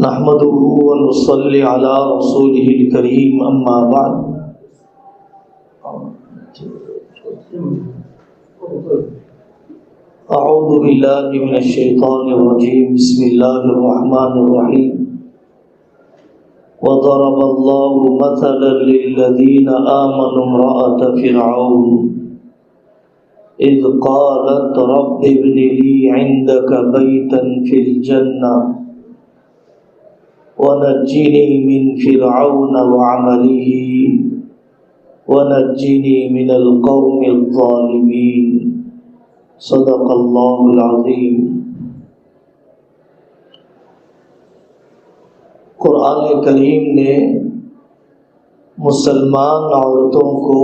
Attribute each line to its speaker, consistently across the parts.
Speaker 1: نحمده ونصلي على رسوله الكريم اما بعد اعوذ بالله من الشيطان الرجيم بسم الله الرحمن الرحيم وضرب الله مثلا للذين آمنوا امرأة فرعون إذ قالت رب ابن لي عندك بيتا في الجنة ونجني من فرعون وعمله ونجني من القوم الظالمين صدق اللہ العظیم۔ قرآن کریم نے مسلمان عورتوں کو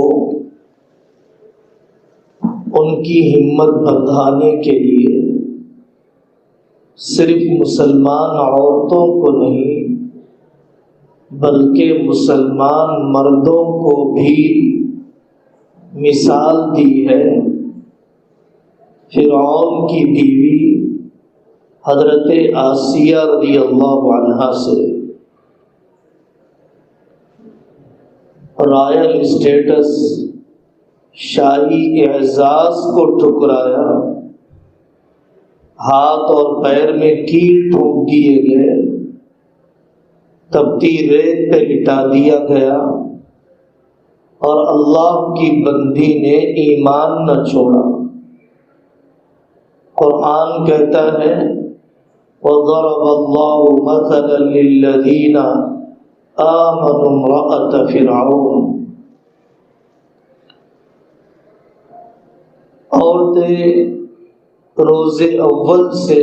Speaker 1: ان کی ہمت بڑھانے کے لیے صرف مسلمان عورتوں کو نہیں بلکہ مسلمان مردوں کو بھی مثال دی ہے۔ فرعون کی بیوی حضرت آسیہ رضی اللہ عنہا سے رائل اسٹیٹس شاہی اعزاز کو ٹھکرایا، ہاتھ اور پیر میں کیل ٹھونک دیے گئے، تپتی ریت پہ لٹا دیا گیا اور اللہ کی بندی نے ایمان نہ چھوڑا۔ قرآن کہتا ہے وَضَرَبَ اللَّهُ مَثَلًا لِلَّذِينَ آمَنُوا امْرَأَةَ فِرْعَوْنَ۔ عورتیں روز اول سے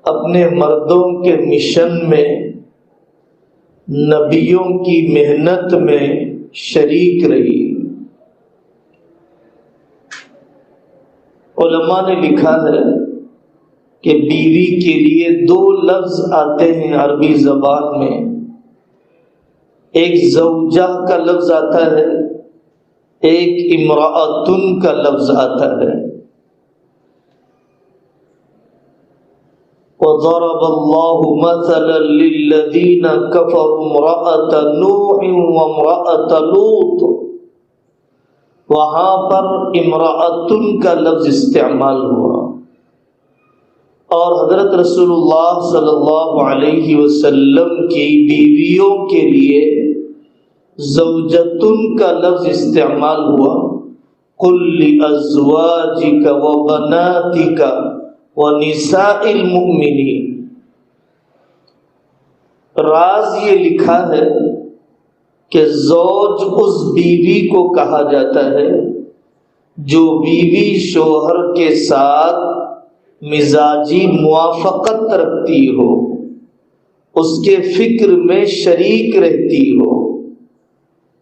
Speaker 1: اپنے مردوں کے مشن میں نبیوں کی محنت میں شریک رہی۔ علماء نے لکھا ہے کہ بیوی کے لیے دو لفظ آتے ہیں عربی زبان میں، ایک زوجہ کا لفظ آتا ہے، ایک امرأتن کا لفظ آتا ہے۔ وَضَرَبَ اللَّهُ مَثَلًا لِلَّذِينَ كَفَرُوا امْرَأَةَ نُوحٍ وَامْرَأَةَ لُوطٍ، وہاں پر امرأتن کا لفظ استعمال ہوا، اور حضرت رسول اللہ صلی اللہ علیہ وسلم کی بیویوں کے لیے زوجتن کا لفظ استعمال ہوا۔ قُلْ لِأَزْوَاجِكَ وَبَنَاتِكَ وَنِسَاءِ الْمُؤْمِنِينَ۔ راز یہ لکھا ہے کہ زوج اس بیوی کو کہا جاتا ہے جو بیوی شوہر کے ساتھ مزاجی موافقت رکھتی ہو، اس کے فکر میں شریک رہتی ہو،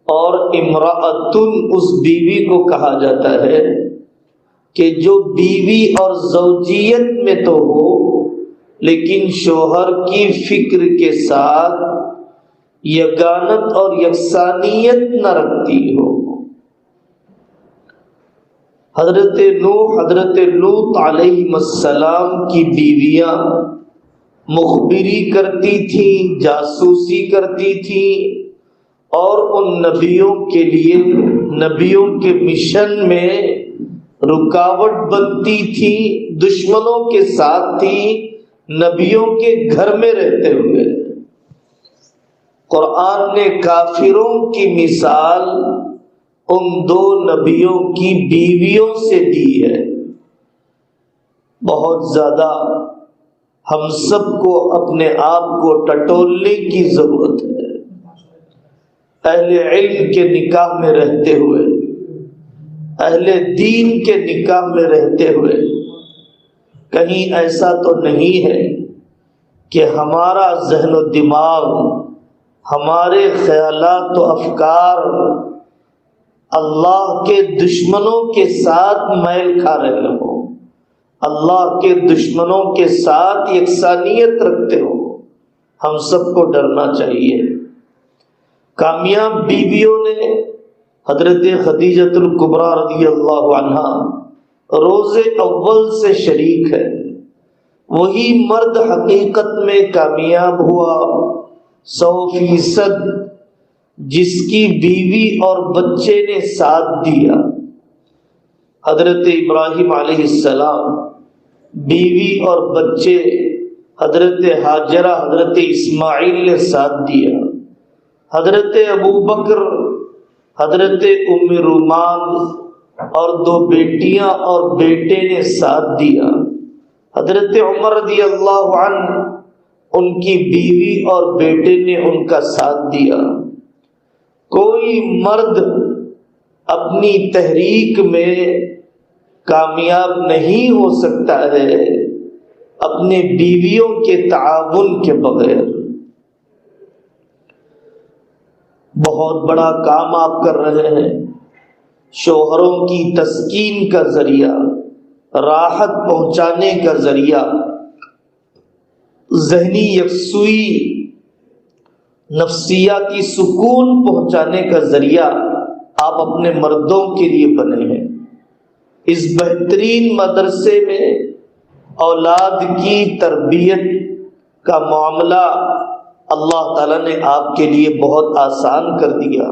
Speaker 1: اور امرأتن اس بیوی کو کہا جاتا ہے کہ جو بیوی اور زوجیت میں تو ہو لیکن شوہر کی فکر کے ساتھ یگانت اور یکسانیت نہ رکھتی ہو۔ حضرت نوح، حضرت لوط علیہ السلام کی بیویاں مخبری کرتی تھیں، جاسوسی کرتی تھیں، اور ان نبیوں کے لیے نبیوں کے مشن میں رکاوٹ بنتی تھی، دشمنوں کے ساتھ تھی، نبیوں کے گھر میں رہتے ہوئے۔ قرآن نے کافروں کی مثال ان دو نبیوں کی بیویوں سے دی ہے۔ بہت زیادہ ہم سب کو اپنے آپ کو ٹٹولنے کی ضرورت ہے۔ اہل علم کے نکاح میں رہتے ہوئے، اہل دین کے نکاح میں رہتے ہوئے کہیں ایسا تو نہیں ہے کہ ہمارا ذہن و دماغ، ہمارے خیالات و افکار اللہ کے دشمنوں کے ساتھ میل کھا رہے ہوں، اللہ کے دشمنوں کے ساتھ یکسانیت رکھتے ہو۔ ہم سب کو ڈرنا چاہیے۔ کامیاب بیویوں نے حضرت خدیجۃ الکبریٰ رضی اللہ عنہا روز اول سے شریک ہے، وہی مرد حقیقت میں کامیاب ہوا 100%، جس کی بیوی اور بچے نے ساتھ دیا۔ حضرت ابراہیم علیہ السلام، بیوی اور بچے حضرت ہاجرہ، حضرت اسماعیل نے ساتھ دیا۔ حضرت ابوبکر، حضرت ام رومان اور 2 بیٹیاں اور بیٹے نے ساتھ دیا۔ حضرت عمر رضی اللہ عنہ، ان کی بیوی اور بیٹے نے ان کا ساتھ دیا۔ کوئی مرد اپنی تحریک میں کامیاب نہیں ہو سکتا ہے اپنے بیویوں کے تعاون کے بغیر۔ بہت بڑا کام آپ کر رہے ہیں، شوہروں کی تسکین کا ذریعہ، راحت پہنچانے کا ذریعہ، ذہنی یکسوئی، نفسیاتی سکون پہنچانے کا ذریعہ آپ اپنے مردوں کے لیے بنے ہیں۔ اس بہترین مدرسے میں اولاد کی تربیت کا معاملہ اللہ تعالیٰ نے آپ کے لیے بہت آسان کر دیا۔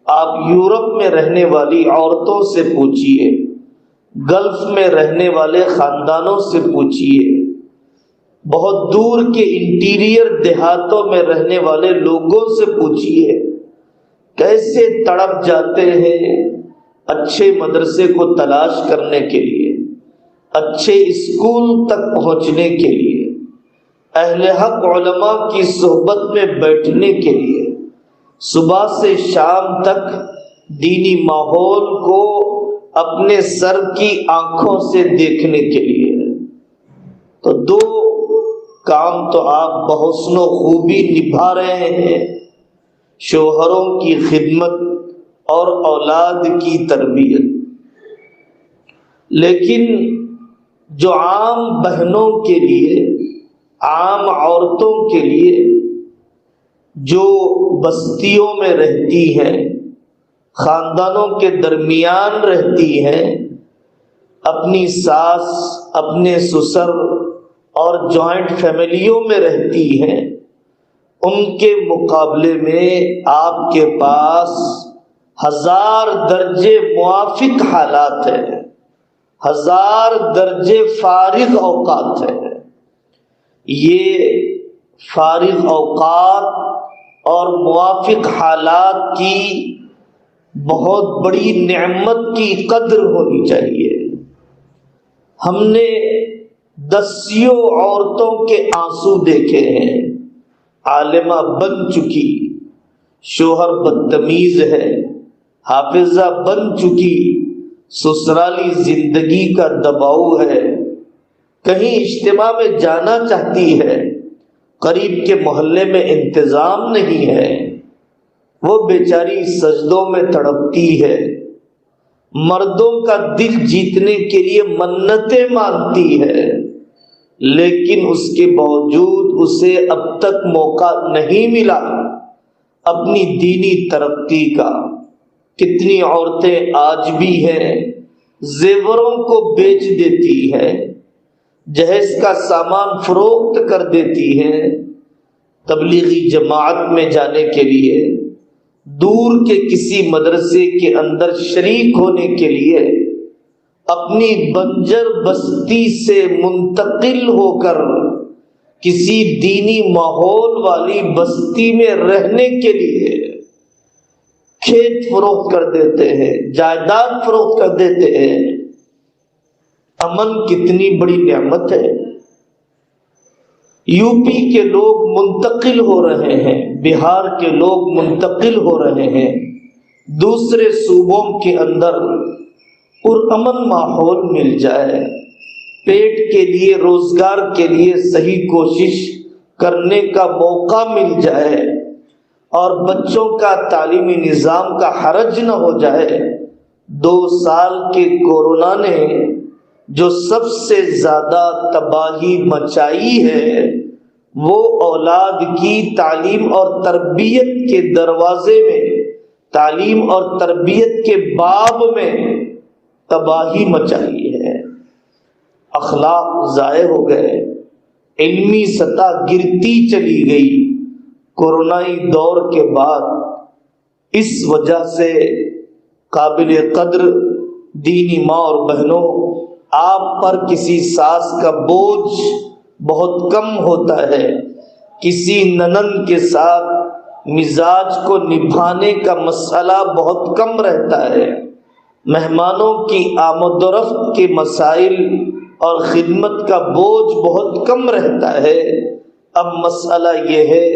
Speaker 1: آپ یورپ میں رہنے والی عورتوں سے پوچھئے، گلف میں رہنے والے خاندانوں سے پوچھئے، بہت دور کے انٹیریئر دیہاتوں میں رہنے والے لوگوں سے پوچھئے، کیسے تڑپ جاتے ہیں اچھے مدرسے کو تلاش کرنے کے لیے، اچھے اسکول تک پہنچنے کے لیے، اہل حق علماء کی صحبت میں بیٹھنے کے لیے، صبح سے شام تک دینی ماحول کو اپنے سر کی آنکھوں سے دیکھنے کے لیے۔ تو 2 کام تو آپ بحسن و خوبی نبھا رہے ہیں، شوہروں کی خدمت اور اولاد کی تربیت۔ لیکن جو عام بہنوں کے لیے، عام عورتوں کے لیے جو بستیوں میں رہتی ہیں، خاندانوں کے درمیان رہتی ہیں، اپنی ساس، اپنے سسر اور جوائنٹ فیملیوں میں رہتی ہیں، ان کے مقابلے میں آپ کے پاس 1000 درجے موافق حالات ہیں، 1000 درجے فارغ اوقات ہیں۔ یہ فارغ اوقات اور موافق حالات کی بہت بڑی نعمت کی قدر ہونی چاہیے۔ ہم نے دسیوں عورتوں کے آنسو دیکھے ہیں، عالمہ بن چکی، شوہر بدتمیز ہے، حافظہ بن چکی، سسرالی زندگی کا دباؤ ہے، کہیں اجتماع میں جانا چاہتی ہے، قریب کے محلے میں انتظام نہیں ہے، وہ بیچاری سجدوں میں تڑپتی ہے، مردوں کا دل جیتنے کے لیے منتیں مانگتی ہے، لیکن اس کے باوجود اسے اب تک موقع نہیں ملا اپنی دینی ترقی کا۔ کتنی عورتیں آج بھی ہیں زیوروں کو بیچ دیتی ہیں، جہیز کا سامان فروخت کر دیتی ہیں، تبلیغی جماعت میں جانے کے لیے، دور کے کسی مدرسے کے اندر شریک ہونے کے لیے، اپنی بنجر بستی سے منتقل ہو کر کسی دینی ماحول والی بستی میں رہنے کے لیے کھیت فروخت کر دیتے ہیں، جائیداد فروخت کر دیتے ہیں۔ امن کتنی بڑی نعمت ہے۔ یو پی کے لوگ منتقل ہو رہے ہیں، بہار کے لوگ منتقل ہو رہے ہیں، دوسرے صوبوں کے اندر پرامن ماحول مل جائے، پیٹ کے لیے، روزگار کے لیے صحیح کوشش کرنے کا موقع مل جائے، اور بچوں کا تعلیمی نظام کا حرج نہ ہو جائے۔ 2 سال کے کورونا نے جو سب سے زیادہ تباہی مچائی ہے وہ اولاد کی تعلیم اور تربیت کے دروازے میں، تعلیم اور تربیت کے باب میں تباہی مچائی ہے۔ اخلاق ضائع ہو گئے، علمی سطح گرتی چلی گئی کورونائی دور کے بعد۔ اس وجہ سے قابل قدر دینی ماں اور بہنوں، آپ پر کسی ساس کا بوجھ بہت کم ہوتا ہے، کسی ننند کے ساتھ مزاج کو نبھانے کا مسئلہ بہت کم رہتا ہے، مہمانوں کی آمد و رفت کے مسائل اور خدمت کا بوجھ بہت کم رہتا ہے۔ اب مسئلہ یہ ہے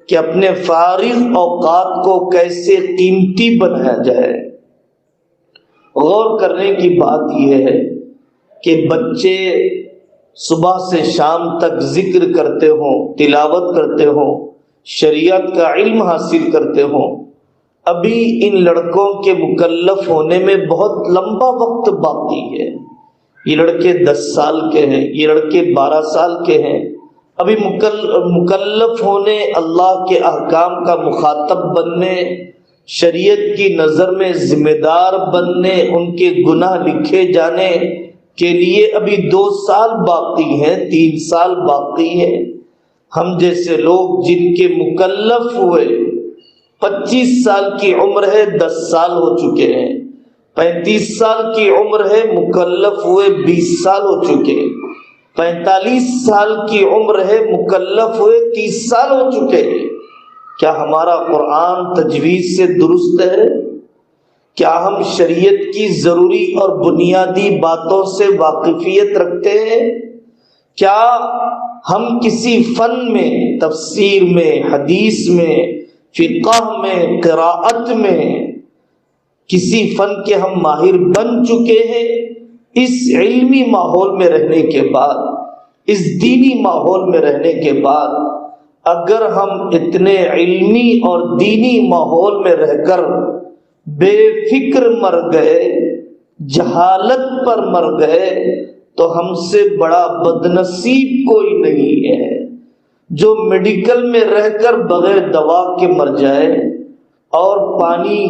Speaker 1: کہ اپنے فارغ اوقات کو کیسے قیمتی بنایا جائے۔ غور کرنے کی بات یہ ہے کہ بچے صبح سے شام تک ذکر کرتے ہوں، تلاوت کرتے ہوں، شریعت کا علم حاصل کرتے ہوں، ابھی ان لڑکوں کے مکلف ہونے میں بہت لمبا وقت باقی ہے۔ یہ لڑکے 10 سال کے ہیں، یہ لڑکے 12 سال کے ہیں، ابھی مکلف ہونے، اللہ کے احکام کا مخاطب بننے، شریعت کی نظر میں ذمہ دار بننے، ان کے گناہ لکھے جانے کے لیے ابھی 2 سال باقی ہیں، 3 سال باقی ہیں۔ ہم جیسے لوگ جن کے مکلف ہوئے 25 سال کی عمر ہے، 10 سال ہو چکے ہیں، 35 سال کی عمر ہے، مکلف ہوئے 20 سال ہو چکے، 45 سال کی عمر ہے، مکلف ہوئے 30 سال ہو چکے۔ کیا ہمارا قرآن تجوید سے درست ہے؟ کیا ہم شریعت کی ضروری اور بنیادی باتوں سے واقفیت رکھتے ہیں؟ کیا ہم کسی فن میں، تفسیر میں، حدیث میں، فقہ میں، قراءت میں کسی فن کے ہم ماہر بن چکے ہیں؟ اس علمی ماحول میں رہنے کے بعد، اس دینی ماحول میں رہنے کے بعد، اگر ہم اتنے علمی اور دینی ماحول میں رہ کر بے فکر مر گئے، جہالت پر مر گئے، تو ہم سے بڑا بدنصیب کوئی نہیں ہے۔ جو میڈیکل میں رہ کر بغیر دوا کے مر جائے اور پانی،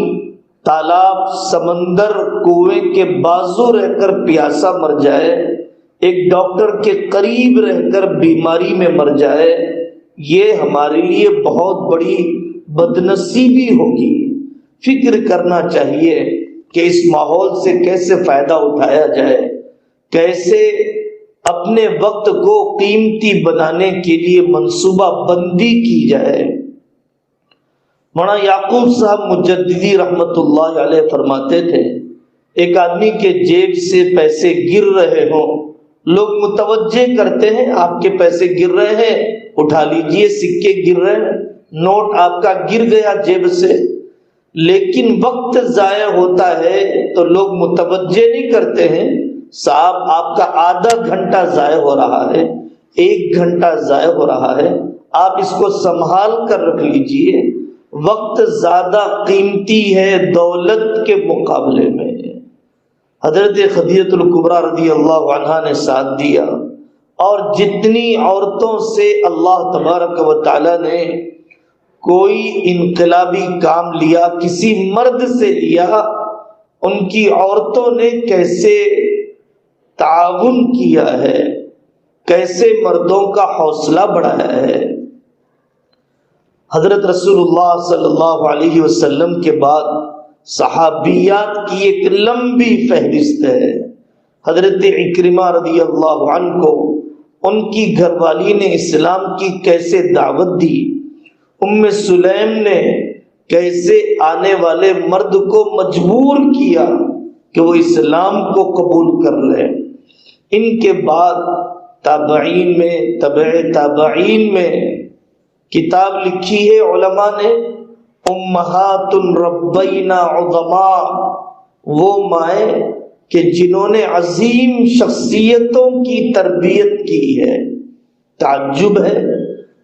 Speaker 1: تالاب، سمندر، کنویں کے بازو رہ کر پیاسا مر جائے، ایک ڈاکٹر کے قریب رہ کر بیماری میں مر جائے، یہ ہمارے لیے بہت بڑی بدنصیبی ہوگی۔ فکر کرنا چاہیے کہ اس ماحول سے کیسے فائدہ اٹھایا جائے، کیسے اپنے وقت کو قیمتی بنانے کے لیے منصوبہ بندی کی جائے۔ مولانا یعقوب صاحب مجددی رحمت اللہ علیہ فرماتے تھے، ایک آدمی کے جیب سے پیسے گر رہے ہوں، لوگ متوجہ کرتے ہیں آپ کے پیسے گر رہے ہیں، اٹھا لیجئے، سکے گر رہے ہیں، نوٹ آپ کا گر گیا جیب سے، لیکن وقت ضائع ہوتا ہے تو لوگ متوجہ نہیں کرتے ہیں، صاحب آپ کا آدھا گھنٹہ ضائع ہو رہا ہے، 1 گھنٹہ ضائع ہو رہا ہے، آپ اس کو سنبھال کر رکھ لیجئے۔ وقت زیادہ قیمتی ہے دولت کے مقابلے میں۔ حضرت خدیجہ الکبریٰ رضی اللہ عنہا نے ساتھ دیا، اور جتنی عورتوں سے اللہ تبارک و تعالی نے کوئی انقلابی کام لیا، کسی مرد سے لیا، ان کی عورتوں نے کیسے تعاون کیا ہے، کیسے مردوں کا حوصلہ بڑھایا ہے۔ حضرت رسول اللہ صلی اللہ علیہ وسلم کے بعد صحابیات کی ایک لمبی فہرست ہے۔ حضرت عکرمہ رضی اللہ عنہ کو ان کی گھر والی نے اسلام کی کیسے دعوت دی، ام سلیم نے کیسے آنے والے مرد کو مجبور کیا کہ وہ اسلام کو قبول کر لیں۔ ان کے بعد تابعین میں، تبع تابعین میں کتاب لکھی ہے علماء نے، امہات ربینا عظماء، وہ مائیں کہ جنہوں نے عظیم شخصیتوں کی تربیت کی ہے۔ تعجب ہے،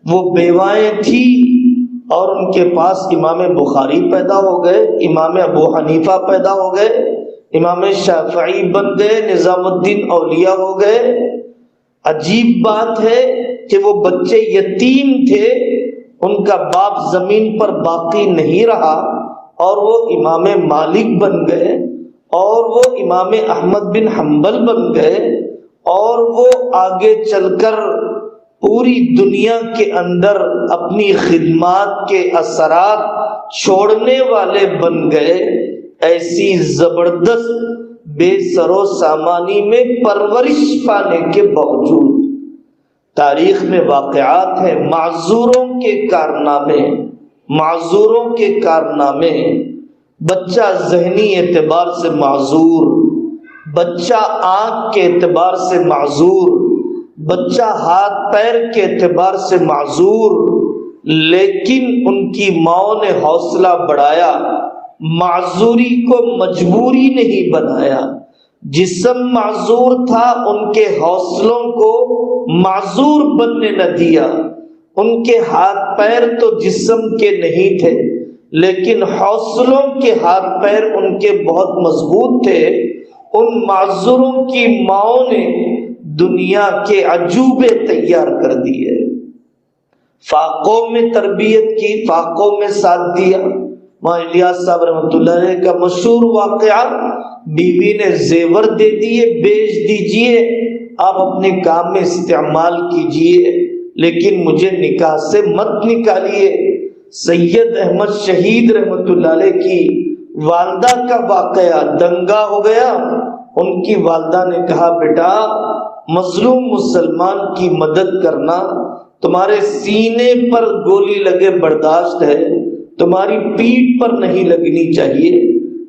Speaker 1: وہ بیوائیں تھیں اور ان کے پاس امام بخاری پیدا ہو گئے، امام ابو حنیفہ پیدا ہو گئے، امام شافعی بن گئے، نظام الدین اولیاء ہو گئے۔ عجیب بات ہے کہ وہ بچے یتیم تھے، ان کا باپ زمین پر باقی نہیں رہا اور وہ امام مالک بن گئے، اور وہ امام احمد بن حنبل بن گئے، اور وہ آگے چل کر پوری دنیا کے اندر اپنی خدمات کے اثرات چھوڑنے والے بن گئے، ایسی زبردست بے سر و سامانی میں پرورش پانے کے باوجود تاریخ میں واقعات ہیں، معذوروں کے کارنامے، معذوروں کے کارنامے، بچہ ذہنی اعتبار سے معذور، بچہ آنکھ کے اعتبار سے معذور، بچہ ہاتھ پیر کے اعتبار سے معذور، لیکن ان کی ماؤں نے حوصلہ بڑھایا، معذوری کو مجبوری نہیں بنایا۔ جسم معذور تھا، ان کے حوصلوں کو معذور بننے نہ دیا۔ ان کے ہاتھ پیر تو جسم کے نہیں تھے، لیکن حوصلوں کے ہاتھ پیر ان کے بہت مضبوط تھے۔ ان معذوروں کی ماؤں نے دنیا کے عجوبے تیار کر دیے، فاقوں میں تربیت کی، فاقوں میں ساتھ دیا۔ ماں الیاس صاحب رحمۃ اللہ علیہ کا مشہور واقعہ، بیوی نے زیور دے دیے، بیچ دیجئے، آپ اپنے کام میں استعمال کیجئے، لیکن مجھے نکاح سے مت نکالیے۔ سید احمد شہید رحمۃ اللہ علیہ کی والدہ کا واقعہ، دنگا ہو گیا۔ ان کی والدہ نے کہا، بیٹا مظلوم مسلمان کی مدد کرنا تمہارے سینے پر گولی لگے برداشت ہے، تمہاری پیٹھ پر نہیں لگنی چاہیے۔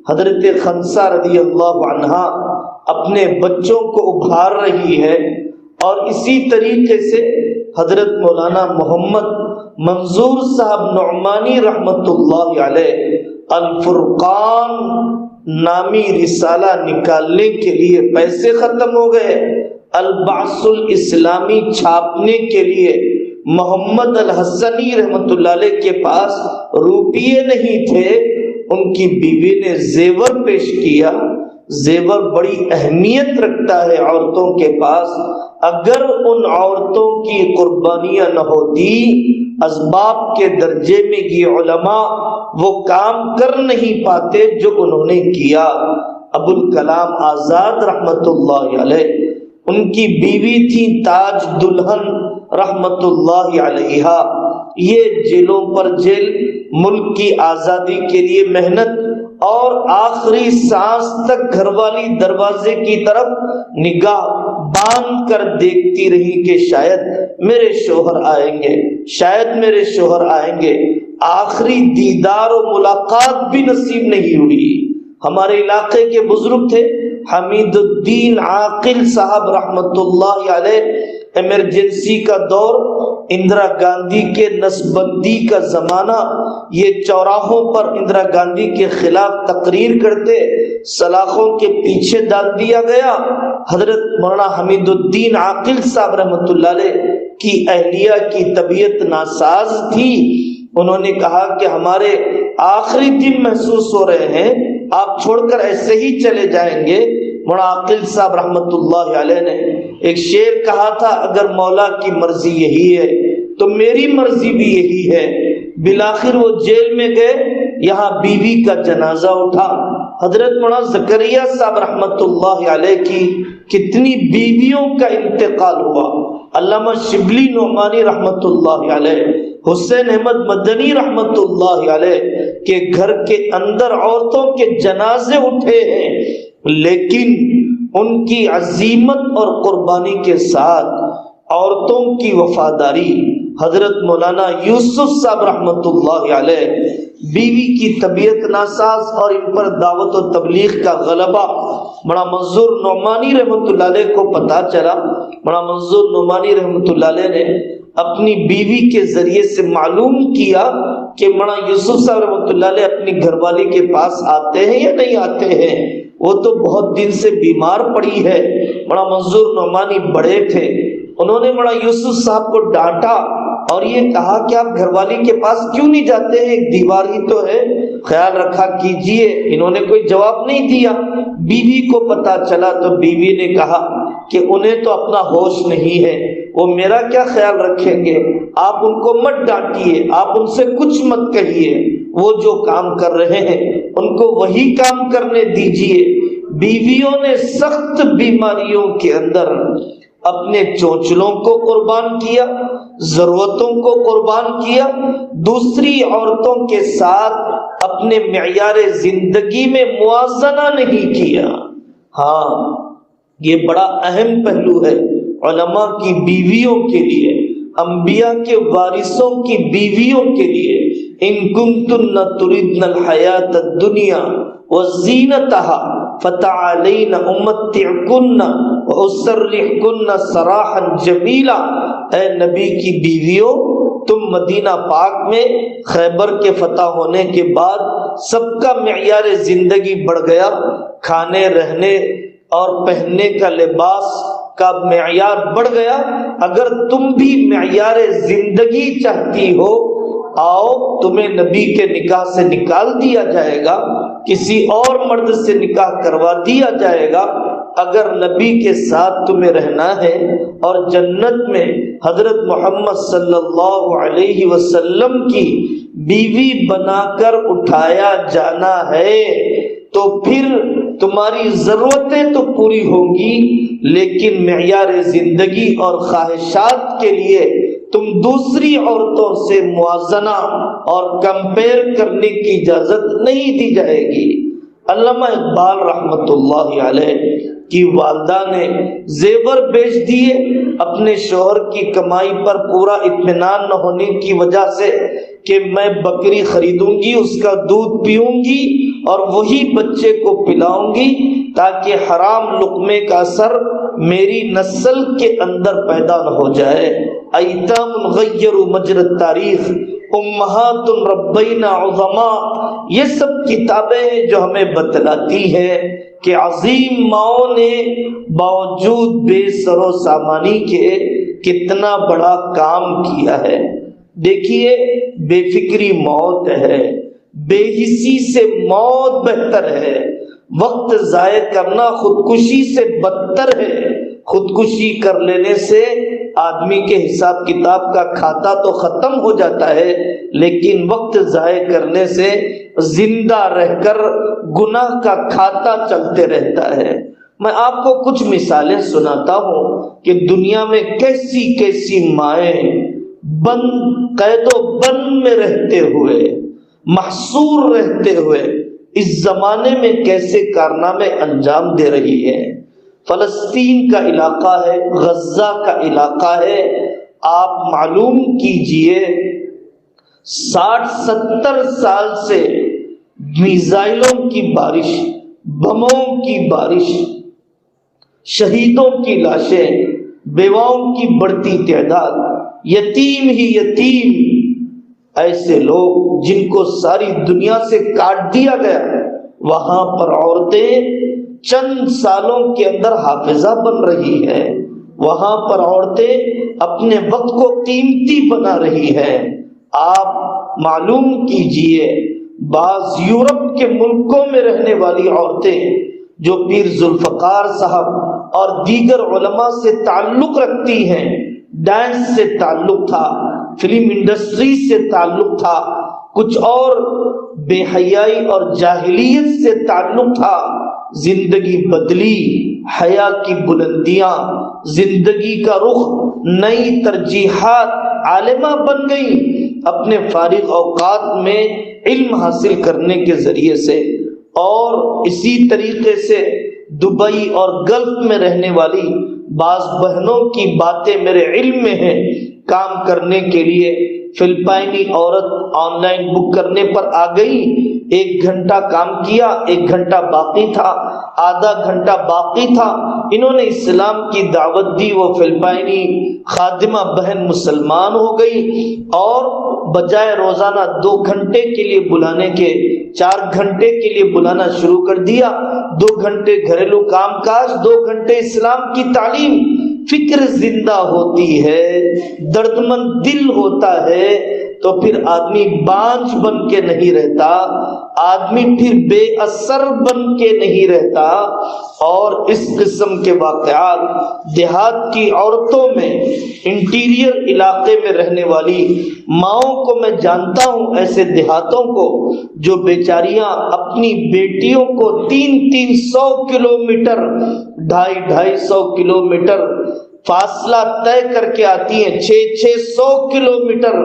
Speaker 1: حضرت خنسہ رضی اللہ عنہا اپنے بچوں کو ابھار رہی ہے، اور اسی طریقے سے حضرت مولانا محمد منظور صاحب نعمانی رحمت اللہ علیہ الفرقان نامی رسالہ نکالنے کے لیے پیسے ختم ہو گئے، البعث الاسلامی چھاپنے کے لیے محمد الحسنی رحمت اللہ علیہ کے پاس روپیے نہیں تھے۔ ان کی بیوی نے زیور پیش کیا۔ زیور بڑی اہمیت رکھتا ہے عورتوں کے پاس، اگر ان عورتوں کی قربانیاں نہ ہوتی، اسباب کے درجے میں یہ علماء وہ کام کر نہیں پاتے جو انہوں نے کیا۔ ابوالکلام آزاد رحمت اللہ علیہ، ان کی بیوی تھی تاج دلہن رحمت اللہ علیہا، یہ جیلوں پر جیل، ملک کی آزادی کے لیے محنت، اور آخری سانس تک گھر والی دروازے کی طرف نگاہ باندھ کر دیکھتی رہی کہ شاید میرے شوہر آئیں گے، شاید میرے شوہر آئیں گے۔ آخری دیدار و ملاقات بھی نصیب نہیں ہوئی۔ ہمارے علاقے کے بزرگ تھے حمید الدین عاقل صاحب رحمت اللہ علیہ، ایمرجنسی کا دور، اندرا گاندھی کے نسبندی کا زمانہ، یہ چوراہوں پر اندرا گاندھی کے خلاف تقریر کرتے، سلاخوں کے پیچھے ڈال دیا گیا۔ حضرت مولانا حمید الدین عاقل صاحب رحمت اللہ علیہ کی اہلیہ کی طبیعت ناساز تھی۔ انہوں نے کہا کہ ہمارے آخری دن محسوس ہو رہے ہیں، آپ چھوڑ کر ایسے ہی چلے جائیں گے۔ مولانا عاقل صاحب رحمت اللہ علیہ نے ایک شعر کہا تھا، اگر مولا کی مرضی یہی ہے تو میری مرضی بھی یہی ہے۔ بالآخر وہ جیل میں گئے، یہاں بیوی کا جنازہ اٹھا۔ حضرت مولانا زکریا صاحب رحمت اللہ علیہ کی کتنی بیویوں کا انتقال ہوا۔ علامہ شبلی نعمانی رحمت اللہ علیہ، حسین احمد مدنی رحمت اللہ علیہ کے گھر کے اندر عورتوں کے جنازے اٹھے ہیں، لیکن ان کی عزیمت اور قربانی کے ساتھ عورتوں کی وفاداری۔ حضرت مولانا یوسف صاحب رحمت اللہ علیہ، بیوی کی طبیعت ناساز اور ان پر دعوت و تبلیغ کا غلبہ، مولانا منظور نعمانی رحمت اللہ علیہ کو پتہ چلا۔ مولانا منظور نعمانی رحمت اللہ علیہ نے اپنی بیوی کے ذریعے سے معلوم کیا کہ مولانا یوسف صاحب رحمت اللہ علیہ اپنی گھر والی کے پاس آتے ہیں یا نہیں آتے ہیں، وہ تو بہت دن سے بیمار پڑی ہے۔ مولانا منظور نعمانی بڑے تھے، انہوں نے مولانا یوسف صاحب کو ڈانٹا اور یہ کہا کہ آپ گھر والی کے پاس کیوں نہیں جاتے ہیں، ایک دیوار ہی تو ہے، خیال رکھا کیجئے۔ انہوں نے کوئی جواب نہیں دیا۔ بیوی کو پتا چلا تو بیوی نے کہا کہ انہیں تو اپنا ہوش نہیں ہے، وہ میرا کیا خیال رکھیں گے، آپ ان کو مت ڈانٹیے، آپ ان سے کچھ مت کہیے، وہ جو کام کر رہے ہیں ان کو وہی کام کرنے دیجئے۔ بیویوں نے سخت بیماریوں کے اندر اپنے چونچلوں کو قربان کیا، ضرورتوں کو قربان کیا، دوسری عورتوں کے ساتھ اپنے معیار زندگی میں موازنہ نہیں کیا۔ ہاں، یہ بڑا اہم پہلو ہے علماء کی بیویوں کے لیے، انبیاء کے وارثوں کی بیویوں کے لیے۔ ان کنتن تردن الحیات الدنیا وزینتها فتعالین امتعکن واسرحکن سراحا جمیلا۔ اے نبی کی بیویوں، تم مدینہ پاک میں خیبر کے فتح ہونے کے بعد سب کا معیار زندگی بڑھ گیا، کھانے رہنے اور پہننے کا لباس کا معیار بڑھ گیا۔ اگر تم بھی معیار زندگی چاہتی ہو، آؤ تمہیں نبی کے نکاح سے نکال دیا جائے گا، کسی اور مرد سے نکاح کروا دیا جائے گا۔ اگر نبی کے ساتھ تمہیں رہنا ہے اور جنت میں حضرت محمد صلی اللہ علیہ وسلم کی بیوی بنا کر اٹھایا جانا ہے، تو پھر تمہاری ضرورتیں تو پوری ہوں گی، لیکن معیار زندگی اور خواہشات کے لیے تم دوسری عورتوں سے موازنہ اور کمپیئر کرنے کی اجازت نہیں دی جائے گی۔ علامہ اقبال رحمۃ اللہ علیہ کی والدہ نے زیور بیچ دیے اپنے شوہر کی کمائی پر پورا اطمینان نہ ہونے کی وجہ سے کہ میں بکری خریدوں گی، اس کا دودھ پیوں گی اور وہی بچے کو پلاؤں گی تاکہ حرام لقمے کا اثر میری نسل کے اندر پیدا نہ ہو جائے۔ ایتام غیروا مجرى التاریخ، امہات ربینا عظماء، یہ سب کتابیں جو ہمیں بتلاتی ہے کہ عظیم ماؤں نے باوجود بے سر و سامانی کے کتنا بڑا کام کیا ہے۔ دیکھیے، بے فکری موت ہے، بے حسی سے موت بہتر ہے، وقت ضائع کرنا خودکشی سے بدتر ہے۔ خودکشی کر لینے سے آدمی کے حساب کتاب کا کھاتا تو ختم ہو جاتا ہے، لیکن وقت ضائع کرنے سے زندہ رہ کر گناہ کا کھاتا چلتے رہتا ہے۔ میں آپ کو کچھ مثالیں سناتا ہوں کہ دنیا میں کیسی کیسی مائیں بند قید و بند میں رہتے ہوئے، محصور رہتے ہوئے اس زمانے میں کیسے کارنامے انجام دے رہی ہے۔ فلسطین کا علاقہ ہے، غزہ کا علاقہ ہے، آپ معلوم کیجئے 60-70 سال سے میزائلوں کی بارش، بموں کی بارش، شہیدوں کی لاشیں، بیواؤں کی بڑھتی تعداد، یتیم ہی یتیم، ایسے لوگ جن کو ساری دنیا سے کاٹ دیا گیا۔ وہاں پر عورتیں چند سالوں کے اندر حافظہ بن رہی ہے، وہاں پر عورتیں اپنے وقت کو قیمتی بنا رہی ہے۔ آپ معلوم کیجئے بعض یورپ کے ملکوں میں رہنے والی عورتیں جو پیر ذوالفقار صاحب اور دیگر علماء سے تعلق رکھتی ہیں، ڈانس سے تعلق تھا، فلم انڈسٹری سے تعلق تھا، کچھ اور بے حیائی اور جاہلیت سے تعلق تھا، زندگی بدلی، حیا کی بلندیاں، زندگی کا رخ، نئی ترجیحات، عالمہ بن گئی اپنے فارغ اوقات میں علم حاصل کرنے کے ذریعے سے۔ اور اسی طریقے سے دبئی اور گلف میں رہنے والی بعض بہنوں کی باتیں میرے علم میں ہیں، کام کرنے کے لیے فلپائنی عورت آن لائن بک کرنے پر آ گئی، 1 گھنٹہ کام کیا، 1 گھنٹہ باقی تھا، آدھا گھنٹہ باقی تھا، انہوں نے اسلام کی دعوت دی، وہ فلپائنی خادمہ بہن مسلمان ہو گئی اور بجائے روزانہ 2 گھنٹے کے لیے بلانے کے 4 گھنٹے کے لیے بلانا شروع کر دیا۔ 2 گھنٹے گھریلو کام کاج، 2 گھنٹے اسلام کی تعلیم۔ فکر زندہ ہوتی ہے، دردمند دل ہوتا ہے تو پھر آدمی بانجھ بن کے نہیں رہتا، آدمی پھر بے اثر بن کے نہیں رہتا۔ اور اس قسم کے واقعات دیہات کی عورتوں میں، انٹیریئر علاقے میں رہنے والی ماؤں کو میں جانتا ہوں، ایسے دیہاتوں کو جو بیچاریاں اپنی بیٹیوں کو 300 کلومیٹر، 250 کلومیٹر فاصلہ طے کر کے آتی ہیں، 600 کلومیٹر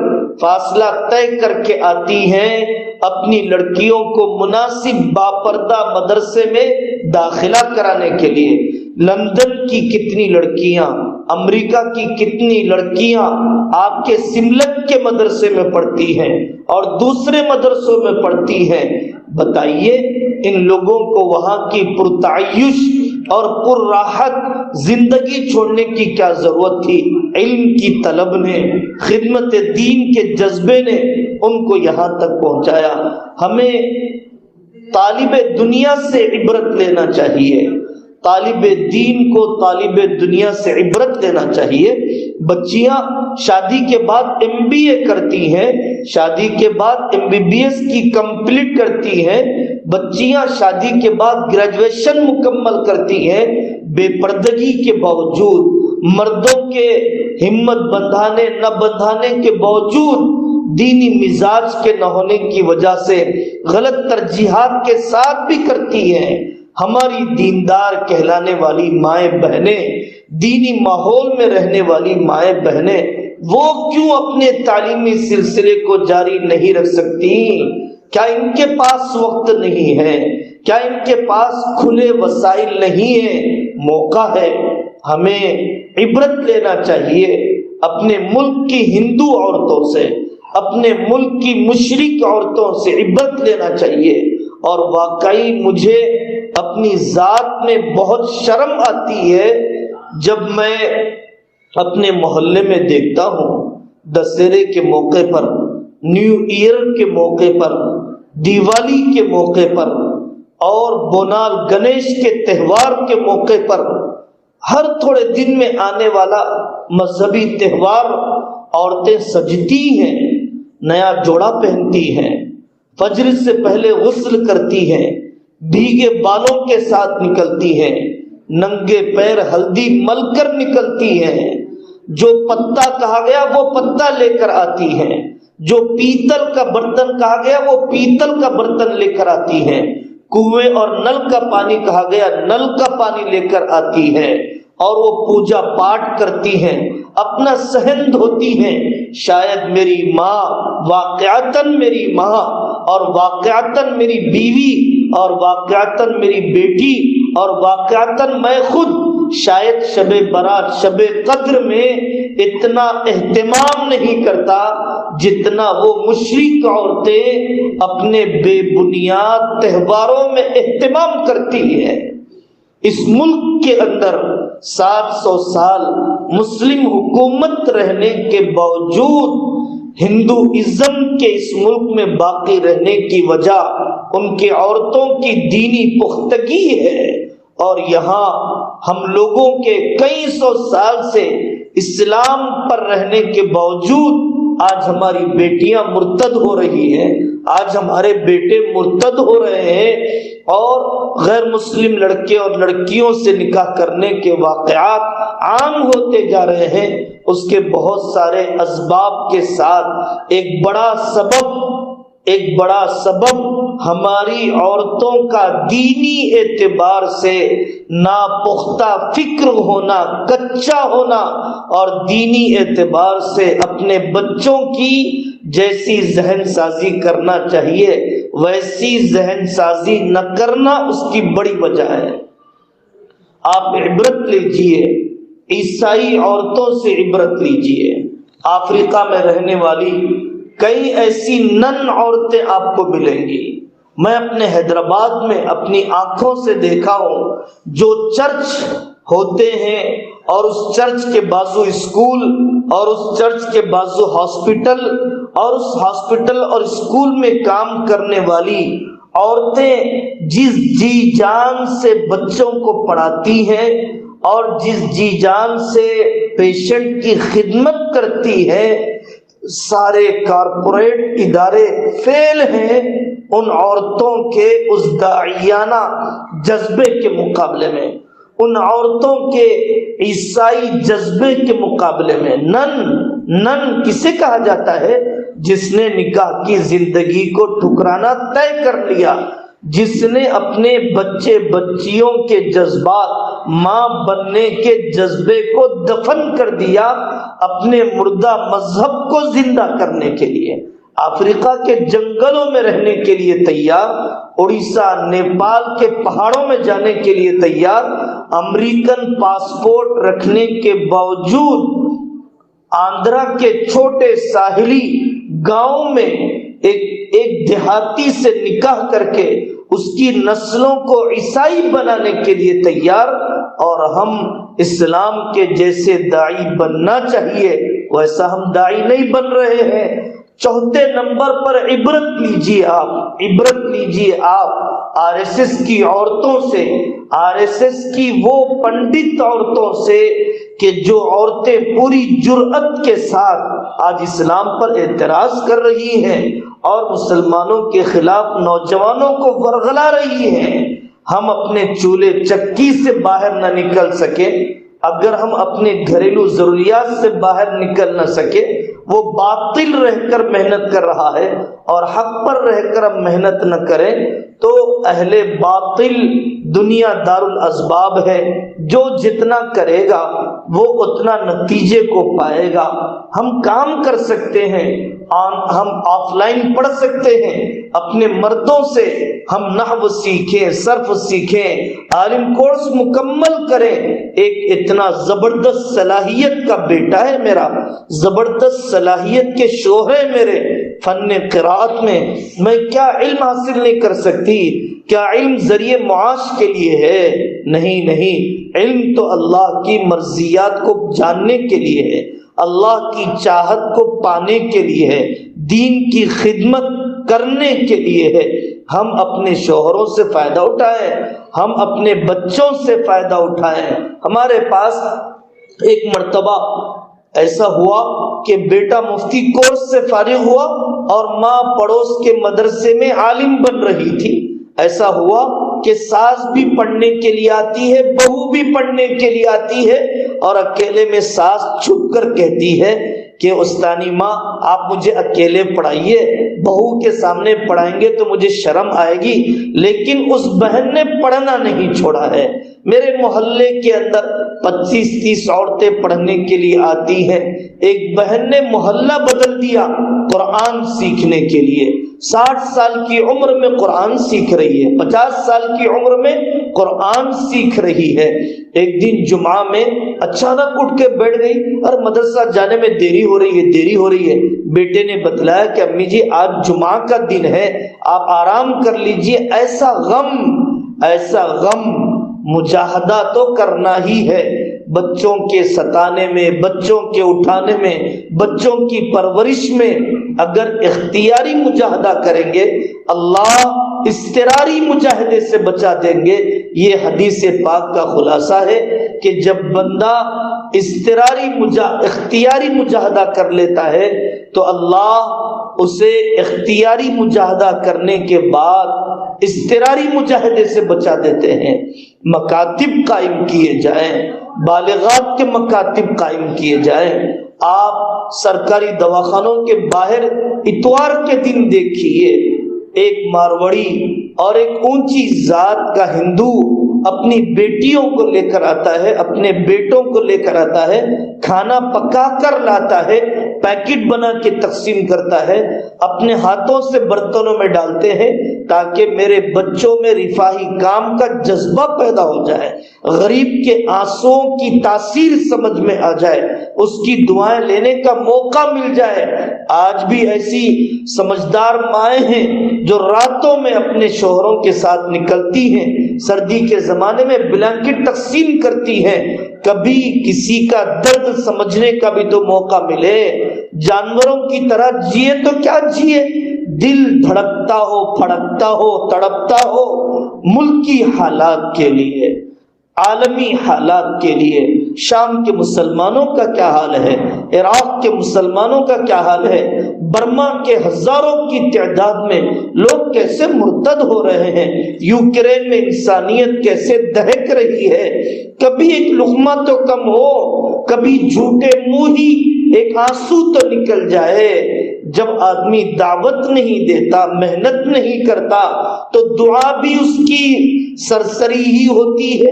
Speaker 1: فاصلہ طے کر کے آتی ہیں اپنی لڑکیوں کو مناسب باپردہ مدرسے میں داخلہ کرانے کے لیے۔ لندن کی کتنی لڑکیاں، امریکہ کی کتنی لڑکیاں آپ کے سملک کے مدرسے میں پڑھتی ہیں اور دوسرے مدرسوں میں پڑھتی ہیں۔ بتائیے ان لوگوں کو وہاں کی پرتعیش اور پر راحت زندگی چھوڑنے کی کیا ضرورت تھی؟ علم کی طلب نے، خدمت دین کے جذبے نے ان کو یہاں تک پہنچایا۔ ہمیں طالب دنیا سے عبرت لینا چاہیے، طالب دین کو طالب دنیا سے عبرت لینا چاہیے۔ بچیاں شادی کے بعد MBA کرتی ہیں، شادی کے بعد MBBS کی کمپلیٹ کرتی ہیں، بچیاں شادی کے بعد گریجویشن مکمل کرتی ہیں، بے پردگی کے باوجود، مردوں کے ہمت بندھانے نہ بندھانے کے باوجود، دینی مزاج کے نہ ہونے کی وجہ سے غلط ترجیحات کے ساتھ بھی کرتی ہیں۔ ہماری دیندار کہلانے والی مائیں بہنیں، دینی ماحول میں رہنے والی مائیں بہنیں، وہ کیوں اپنے تعلیمی سلسلے کو جاری نہیں رکھ سکتی؟ کیا ان کے پاس وقت نہیں ہے؟ کیا ان کے پاس کھلے وسائل نہیں ہیں؟ موقع ہے، ہمیں عبرت لینا چاہیے اپنے ملک کی ہندو عورتوں سے، اپنے ملک کی مشرک عورتوں سے عبرت لینا چاہیے۔ اور واقعی مجھے اپنی ذات میں بہت شرم آتی ہے جب میں اپنے محلے میں دیکھتا ہوں دسہرے کے موقع پر، نیو ایئر کے موقع پر، دیوالی کے موقع پر اور بونال گنیش کے تہوار کے موقع پر، ہر تھوڑے دن میں آنے والا مذہبی تہوار، عورتیں سجتی ہیں، نیا جوڑا پہنتی ہیں، فجر سے پہلے غسل کرتی ہیں، بھیگے بالوں کے ساتھ نکلتی ہیں، ننگے پیر ہلدی مل کر نکلتی ہیں، جو پتا کہا گیا وہ پتا لے کر آتی ہیں، جو پیتل کا برتن کہا گیا وہ پیتل کا برتن لے کر آتی ہیں، کنویں اور نل کا پانی کہا گیا نل کا پانی لے کر آتی ہے، اور وہ پوجا پاٹ کرتی ہیں، اپنا صحن دھوتی ہیں۔ شاید میری ماں، واقعتاً میری ماں اور واقعتاً میری بیوی اور واقعتاً میری بیٹی اور واقعتاً میں خود شاید شب برات، شب قدر میں اتنا اہتمام نہیں کرتا جتنا وہ مشرک عورتیں اپنے بے بنیاد تہواروں میں اہتمام کرتی ہیں۔ اس ملک کے اندر 700 سال مسلم حکومت رہنے کے باوجود ہندوازم کے اس ملک میں باقی رہنے کی وجہ ان کی عورتوں کی دینی پختگی ہے، اور یہاں ہم لوگوں کے کئی سو سال سے اسلام پر رہنے کے باوجود آج ہماری بیٹیاں مرتد ہو رہی ہیں، آج ہمارے بیٹے مرتد ہو رہے ہیں، اور غیر مسلم لڑکے اور لڑکیوں سے نکاح کرنے کے واقعات عام ہوتے جا رہے ہیں۔ اس کے بہت سارے اسباب کے ساتھ ایک بڑا سبب ہماری عورتوں کا دینی اعتبار سے ناپختہ فکر ہونا، کچا ہونا، اور دینی اعتبار سے اپنے بچوں کی جیسی ذہن سازی کرنا چاہیے ویسی ذہن سازی نہ کرنا اس کی بڑی وجہ ہے۔ آپ عبرت لیجئے، عیسائی عورتوں سے عبرت لیجئے۔ افریقہ میں رہنے والی کئی ایسی نن عورتیں آپ کو ملیں گی۔ میں اپنے حیدرآباد میں اپنی آنکھوں سے دیکھا ہوں، جو چرچ ہوتے ہیں اور اس چرچ کے بازو اسکول اور اس چرچ کے بازو ہاسپٹل اور اس ہاسپٹل اور اسکول میں کام کرنے والی عورتیں جس جی جان سے بچوں کو پڑھاتی ہیں اور جس جی جان سے پیشنٹ کی خدمت کرتی ہے، سارے کارپوریٹ ادارے فیل ہیں ان عورتوں کے اس داعیانہ جذبے کے مقابلے میں، ان عورتوں کے عیسائی جذبے کے مقابلے میں۔ نن کسے کہا جاتا ہے؟ جس نے نکاح کی زندگی کو ٹھکرانا طے کر لیا، جس نے اپنے بچے بچیوں کے جذبات، ماں بننے کے جذبے کو دفن کر دیا اپنے مردہ مذہب کو زندہ کرنے کے لیے، افریقہ کے جنگلوں میں رہنے کے لیے تیار، اڑیسہ نیپال کے پہاڑوں میں جانے کے لیے تیار، امریکن پاسپورٹ رکھنے کے باوجود آندھرا کے چھوٹے ساحلی گاؤں میں ایک دیہاتی سے نکاح کر کے اس کی نسلوں کو عیسائی بنانے کے لیے تیار، اور ہم اسلام کے جیسے داعی بننا چاہیے ویسا ہم داعی نہیں بن رہے ہیں۔ چوتھے نمبر پر عبرت لیجیے آپ آر ایس ایس کی عورتوں سے، آر ایس ایس کی وہ پنڈت عورتوں سے کہ جو عورتیں پوری جرأت کے ساتھ آج اسلام پر اعتراض کر رہی ہیں اور مسلمانوں کے خلاف نوجوانوں کو ورغلا رہی ہیں۔ ہم اپنے چولہے چکی سے باہر نہ نکل سکے، اگر ہم اپنے گھریلو ضروریات سے باہر نکل نہ سکے، وہ باطل رہ کر محنت کر رہا ہے اور حق پر رہ کر ہم محنت نہ کریں تو اہل باطل دنیا دار الاسباب ہے، جو جتنا کرے گا وہ اتنا نتیجے کو پائے گا۔ ہم کام کر سکتے ہیں، ہم آف لائن پڑھ سکتے ہیں، اپنے مردوں سے ہم نحو سیکھیں، صرف سیکھیں، عالم کورس مکمل کریں۔ ایک اتنا زبردست صلاحیت کا بیٹا ہے میرا، زبردست صلاحیت کے شوہر ہیں میرے فن قرات میں کیا علم حاصل نہیں کر سکتی؟ کیا علم ذریعے معاش کے لیے ہے؟ نہیں، علم تو اللہ کی مرضیات کو جاننے کے لیے ہے، اللہ کی چاہت کو پانے کے لیے ہے، دین کی خدمت کرنے کے لیے ہے۔ ہم اپنے شوہروں سے فائدہ اٹھائیں، ہم اپنے بچوں سے فائدہ اٹھائیں۔ ہمارے پاس ایک مرتبہ ایسا ہوا کہ بیٹا مفتی کورس سے فارغ ہوا اور ماں پڑوس کے مدرسے میں عالم بن رہی تھی۔ ایسا ہوا کہ ساس بھی پڑھنے کے لیے آتی ہے، بہو بھی پڑھنے کے لیے آتی ہے، اور اکیلے میں ساس چھپ کر کہتی ہے کہ استانی ماں آپ مجھے اکیلے پڑھائیے، بہو کے سامنے پڑھائیں گے تو مجھے شرم آئے گی۔ لیکن اس بہن نے پڑھنا نہیں چھوڑا ہے۔ میرے محلے کے اندر 25-30 عورتیں پڑھنے کے لیے آتی ہیں، ایک بہن نے محلہ بدل دیا قرآن سیکھنے کے لیے۔ 60 سال کی عمر میں قرآن سیکھ رہی ہے، 50 سال کی عمر میں قرآن سیکھ رہی ہے۔ ایک دن جمعہ میں اچانک اٹھ کے بیٹھ گئی اور مدرسہ جانے میں دیری ہو رہی ہے۔ بیٹے نے بتلایا کہ امی جی آج جمعہ کا دن ہے، آپ آرام کر لیجئے۔ ایسا غم مجاہدہ تو کرنا ہی ہے، بچوں کے ستانے میں، بچوں کے اٹھانے میں، بچوں کی پرورش میں اگر اختیاری مجاہدہ کریں گے اللہ اضطراری مجاہدے سے بچا دیں گے۔ یہ حدیث پاک کا خلاصہ ہے کہ جب بندہ اختیاری مجاہدہ کر لیتا ہے تو اللہ اسے اختیاری مجاہدہ کرنے کے بعد اضطراری مجاہدے سے بچا دیتے ہیں۔ مکاتب قائم کیے جائیں، بالغات کے مکاتب قائم کیے جائیں۔ آپ سرکاری دواخانوں کے باہر اتوار کے دن دیکھیے، ایک ماروڑی اور ایک اونچی ذات کا ہندو اپنی بیٹیوں کو لے کر آتا ہے، اپنے بیٹوں کو لے کر آتا ہے، کھانا پکا کر لاتا ہے، پیکٹ بنا کے تقسیم کرتا ہے، اپنے ہاتھوں سے برتنوں میں ڈالتے ہیں تاکہ میرے بچوں میں رفاہی کام کا جذبہ پیدا ہو جائے، غریب کے آنسوؤں کی تاثیر سمجھ میں آ جائے، اس کی دعائیں لینے کا موقع مل جائے۔ آج بھی ایسی سمجھدار مائیں ہیں جو راتوں میں اپنے شوہروں کے ساتھ نکلتی ہیں، سردی کے زمانے میں بلینکٹ تقسیم کرتی ہیں۔ کبھی کسی کا درد سمجھنے کا بھی تو موقع ملے۔ جانوروں کی طرح جیے تو کیا جیے، دل دھڑکتا ہو، پھڑکتا ہو، تڑپتا ہو، ملکی حالات کے لیے، عالمی حالات کے لیے۔ شام کے مسلمانوں کا کیا حال ہے، عراق کے مسلمانوں کا کیا حال ہے، برما کے ہزاروں کی تعداد میں لوگ کیسے مرتد ہو رہے ہیں، یوکرین میں انسانیت کیسے دہک رہی ہے۔ کبھی ایک لقمہ تو کم ہو، کبھی جھوٹے منہ ہی ایک آنسو تو نکل جائے۔ جب آدمی دعوت نہیں دیتا، محنت نہیں کرتا، تو دعا بھی اس کی سرسری ہی ہوتی ہے،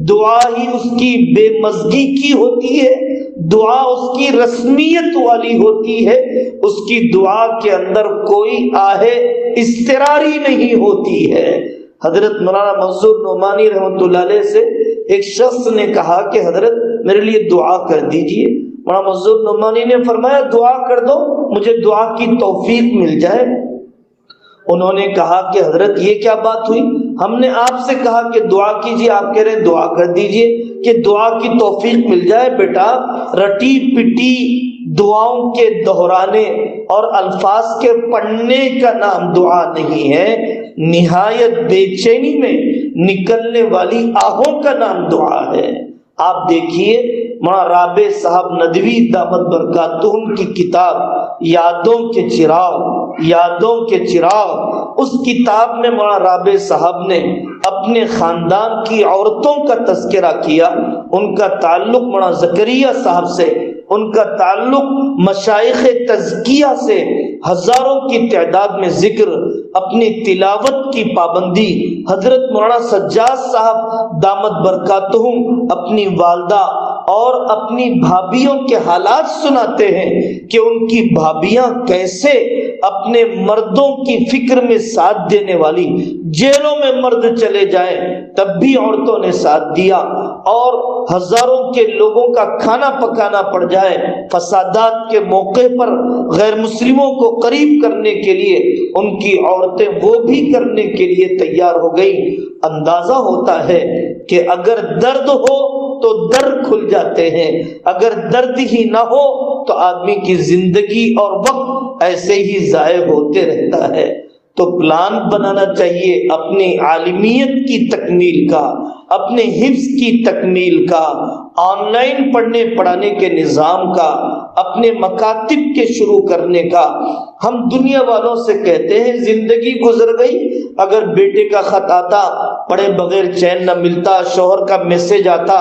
Speaker 1: دعا ہی اس کی بے مزگی کی ہوتی ہے، دعا اس کی رسمیت والی ہوتی ہے، اس کی دعا کے اندر کوئی آہے اضطراری نہیں ہوتی ہے۔ حضرت مولانا منصور نعمانی رحمۃ اللہ علیہ سے ایک شخص نے کہا کہ حضرت میرے لیے دعا کر دیجئے۔ مولانا منصور نعمانی نے فرمایا دعا کر دو، مجھے دعا کی توفیق مل جائے۔ انہوں نے کہا کہ حضرت یہ کیا بات ہوئی، ہم نے آپ سے کہا کہ دعا کیجیے، آپ کہہ رہے ہیں دعا کر دیجئے کہ دعا کی توفیق مل جائے۔ بیٹا، رٹی پٹی دعاؤں کے دہرانے اور الفاظ کے پڑھنے کا نام دعا نہیں ہے، نہایت بے چینی میں نکلنے والی آہوں کا نام دعا ہے۔ آپ دیکھیے مولانا رابع صاحب ندوی دامت برکاتہم کی کتاب یادوں کے چراغ، یادوں کے چراغ، اس کتاب میں مولانا رابع صاحب نے اپنے خاندان کی عورتوں کا تذکرہ کیا، ان کا تعلق مولانا زکریا صاحب سے، ان کا تعلق مشائخ تزکیہ سے، ہزاروں کی تعداد میں ذکر، اپنی تلاوت کی پابندی۔ حضرت مولانا سجاد صاحب دامت برکاتہم اپنی والدہ اور اپنی بھابھیوں کے حالات سناتے ہیں کہ ان کی بھابھیاں کیسے اپنے مردوں کی فکر میں ساتھ دینے والی، جیلوں میں مرد چلے جائیں تب بھی عورتوں نے ساتھ دیا، اور ہزاروں کے لوگوں کا کھانا پکانا پڑ جائے، فسادات کے موقع پر غیر مسلموں کو قریب کرنے کے لیے ان کی عورتیں وہ بھی کرنے کے لیے تیار ہو گئی۔ اندازہ ہوتا ہے کہ اگر درد ہو تو در کھل جاتے ہیں، اگر درد ہی نہ ہو تو آدمی کی زندگی اور وقت ایسے ہی ضائع ہوتے رہتا ہے۔ تو پلان بنانا چاہیے اپنی عالمیت کی تکمیل کا، اپنے حفظ کی تکمیل کا، آن لائن پڑھنے پڑھانے کے نظام کا، اپنے مکاتب کے شروع کرنے کا۔ ہم دنیا والوں سے کہتے ہیں زندگی گزر گئی، اگر بیٹے کا خط آتا پڑھے بغیر چین نہ ملتا، شوہر کا میسج آتا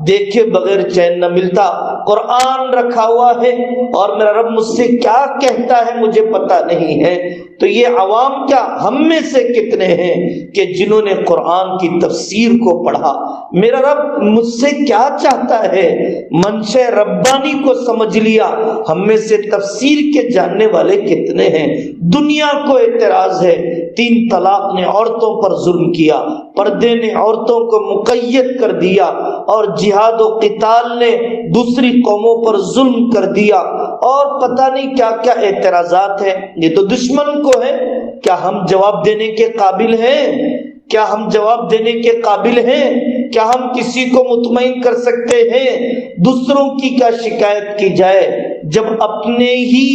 Speaker 1: دیکھے بغیر چین نہ ملتا، قرآن رکھا ہوا ہے اور میرا رب مجھ سے کیا کہتا ہے مجھے پتا نہیں ہے۔ تو یہ عوام کیا ہم میں سے کتنے ہیں کہ جنہوں نے قرآن کی تفسیر کو پڑھا، میرا رب مجھ سے کیا چاہتا ہے، منشا ربانی کو سمجھ لیا۔ ہم میں سے تفسیر کے جاننے والے کتنے ہیں؟ دنیا کو اعتراض ہے 3 طلاق نے عورتوں پر ظلم کیا، پردے نے عورتوں کو مقید کر دیا، اور جہاد و قتال نے دوسری قوموں پر ظلم کر دیا، اور پتہ نہیں کیا کیا اعتراضات ہیں۔ یہ تو دشمن کو ہے، کیا ہم جواب دینے کے قابل ہیں؟ کیا ہم جواب دینے کے قابل ہیں؟ کیا ہم کسی کو مطمئن کر سکتے ہیں؟ دوسروں کی کیا شکایت کی جائے جب اپنے ہی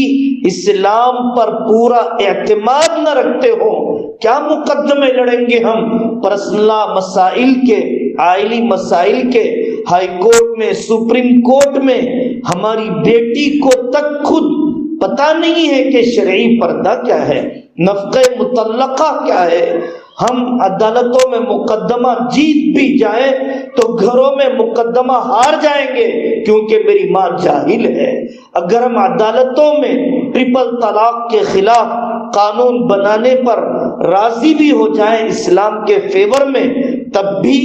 Speaker 1: اسلام پر پورا اعتماد نہ رکھتے ہو؟ کیا مقدمے لڑیں گے ہم پرسنل مسائل کے، عائلی مسائل کے؟ ہائی کورٹ میں، سپریم کورٹ میں ہماری بیٹی کو تک خود پتہ نہیں ہے کہ شرعی پردہ کیا ہے، نفقہ مطلقہ کیا ہے۔ ہم عدالتوں میں مقدمہ جیت بھی جائیں تو گھروں میں مقدمہ ہار جائیں گے کیونکہ میری ماں جاہل ہے۔ اگر ہم عدالتوں میں ٹرپل طلاق کے خلاف قانون بنانے پر راضی بھی ہو جائیں اسلام کے فیور میں، تب بھی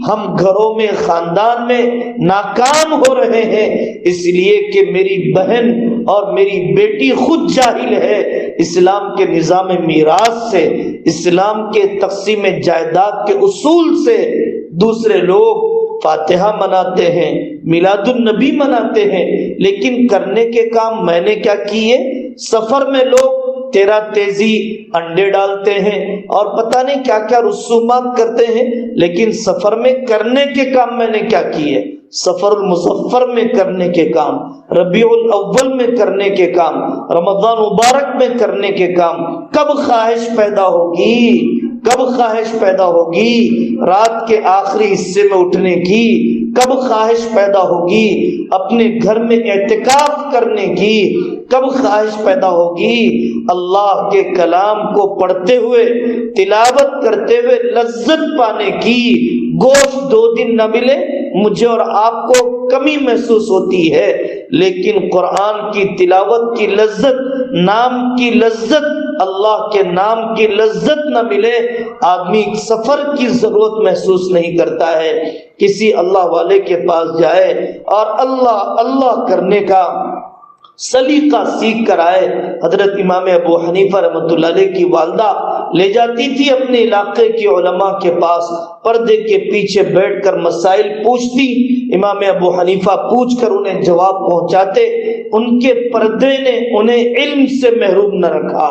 Speaker 1: ہم گھروں میں، خاندان میں ناکام ہو رہے ہیں، اس لیے کہ میری بہن اور میری بیٹی خود جاہل ہے اسلام کے نظام میراث سے، اسلام کے تقسیم جائیداد کے اصول سے۔ دوسرے لوگ فاتحہ مناتے ہیں، میلاد النبی مناتے ہیں، لیکن کرنے کے کام میں نے کیا کیے؟ سفر میں لوگ تیرا تیزی انڈے ڈالتے ہیں اور پتہ نہیں کیا کیا رسومات کرتے ہیں، لیکن سفر میں کرنے کے کام میں نے کیا کیے؟ سفر المظفر میں کرنے کے کام، ربیع الاول میں کرنے کے کام، رمضان مبارک میں کرنے کے کام۔ کب خواہش پیدا ہوگی کب خواہش پیدا ہوگی رات کے آخری حصے میں اٹھنے کی؟ کب خواہش پیدا ہوگی اپنے گھر میں اعتکاف کرنے کی؟ کب خواہش پیدا ہوگی اللہ کے کلام کو پڑھتے ہوئے تلاوت کرتے ہوئے لذت پانے کی؟ گوشت 2 دن نہ ملے مجھے اور آپ کو کمی محسوس ہوتی ہے، لیکن قرآن کی تلاوت کی لذت، نام کی لذت، اللہ کے نام کی لذت نہ ملے آدمی سفر کی ضرورت محسوس نہیں کرتا ہے۔ کسی اللہ والے کے پاس جائے اور اللہ اللہ کرنے کا سلیقہ سیکھ کر آئے۔ حضرت امام ابو حنیفہ رحمۃ اللہ علیہ کی والدہ لے جاتی تھی اپنے علاقے کے علماء کے پاس، پردے کے پیچھے بیٹھ کر مسائل پوچھتی، امام ابو حنیفہ پوچھ کر انہیں جواب پہنچاتے۔ ان کے پردے نے انہیں علم سے محروم نہ رکھا،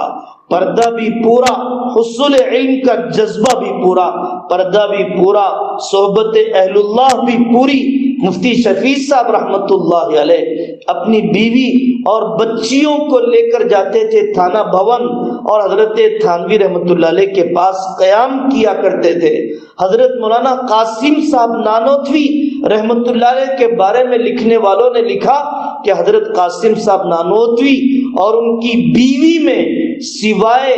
Speaker 1: پردہ بھی پورا، حصول علم کا جذبہ بھی پورا، پردہ بھی پورا، صحبت اہل اللہ بھی پوری۔ مفتی شفیع صاحب رحمت اللہ علیہ اپنی بیوی اور بچیوں کو لے کر جاتے تھے تھانہ بھون، اور حضرت تھانوی رحمت اللہ علیہ کے پاس قیام کیا کرتے تھے۔ حضرت مولانا قاسم صاحب نانوتوی رحمت اللہ علیہ کے بارے میں لکھنے والوں نے لکھا کہ حضرت قاسم صاحب نانوتوی اور ان کی بیوی میں سوائے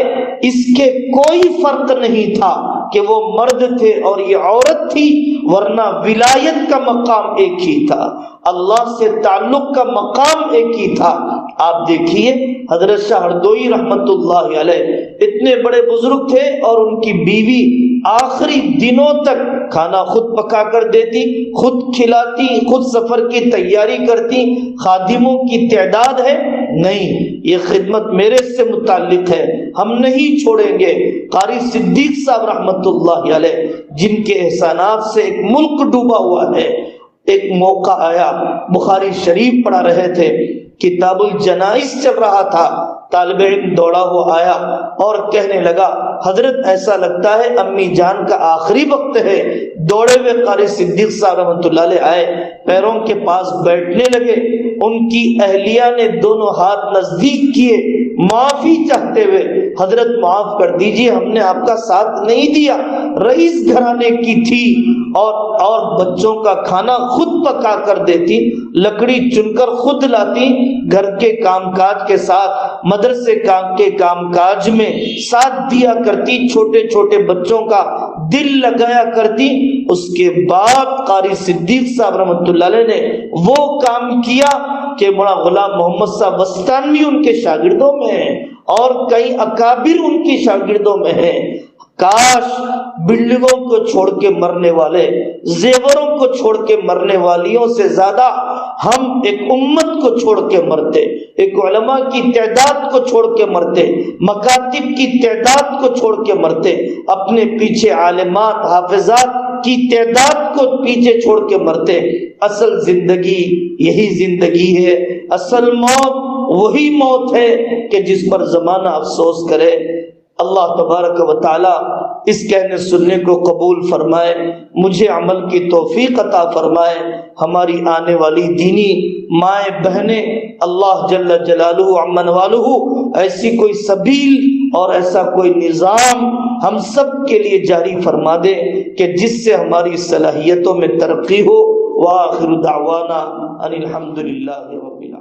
Speaker 1: اس کے کوئی فرق نہیں تھا کہ وہ مرد تھے اور یہ عورت تھی، ورنہ ولایت کا مقام ایک ہی تھا، اللہ سے تعلق کا مقام ایک ہی تھا۔ آپ دیکھیے حضرت شاہ ہردوئی رحمت اللہ علیہ اتنے بڑے بزرگ تھے اور ان کی بیوی آخری دنوں تک کھانا خود پکا کر دیتی، خود کھلاتی، خود سفر کی تیاری کرتی۔ خادموں کی تعداد ہے نہیں، یہ خدمت میرے سے متعلق ہے، ہم نہیں چھوڑیں گے۔ قاری صدیق صاحب رحمت اللہ علیہ جن کے احسانات سے ایک ملک ڈوبا ہوا ہے، ایک موقع آیا بخاری شریف پڑھا رہے تھے، کتاب الجنائز چل رہا تھا، طالب علم دوڑا ہوا آیا اور کہنے لگا حضرت ایسا لگتا ہے امی جان کا آخری وقت ہے۔ دوڑے ہوئے قاری صدیق صاحب رحمۃ اللہ علیہ آئے، پیروں کے پاس بیٹھنے لگے، ان کی اہلیہ نے دونوں ہاتھ نزدیک کیے معافی چاہتے ہوئے، حضرت معاف کر دیجئے ہم نے آپ کا ساتھ نہیں دیا، رئیس گھرانے کی تھی اور بچوں کا کھانا خود پکا کر دیتی، لکڑی چن کر خود لاتی، گھر کے کام کاج کے ساتھ مدرسے کے کام کاج میں ساتھ دیا کرتی، چھوٹے چھوٹے بچوں کا دل لگایا کرتی۔ اس کے بعد قاری صدیق صاحب رحمۃ اللہ علیہ نے وہ کام کیا کہ بڑا غلام محمد صاحب وستانوی ان کے شاگردوں میں ہیں اور کئی اکابر ان کی شاگردوں میں ہیں۔ کاش بلڈنگوں کو چھوڑ کے مرنے والے، زیوروں کو چھوڑ کے مرنے والیوں سے زیادہ ہم ایک امت کو چھوڑ کے مرتے، ایک علماء کی تعداد کو چھوڑ کے مرتے، مکاتب کی تعداد کو چھوڑ کے مرتے، اپنے پیچھے عالمات حافظات کی تعداد کو پیچھے چھوڑ کے مرتے۔ اصل زندگی یہی زندگی ہے، اصل موت وہی موت ہے کہ جس پر زمانہ افسوس کرے۔ اللہ تبارک و تعالی اس کہنے سننے کو قبول فرمائے، مجھے عمل کی توفیق عطا فرمائے، ہماری آنے والی دینی مائیں بہنیں اللہ جل جلالہ عمن والہ ایسی کوئی سبیل اور ایسا کوئی نظام ہم سب کے لیے جاری فرما دے کہ جس سے ہماری صلاحیتوں میں ترقی ہو۔ وآخر دعوانا ان الحمد للہ رب العالمین۔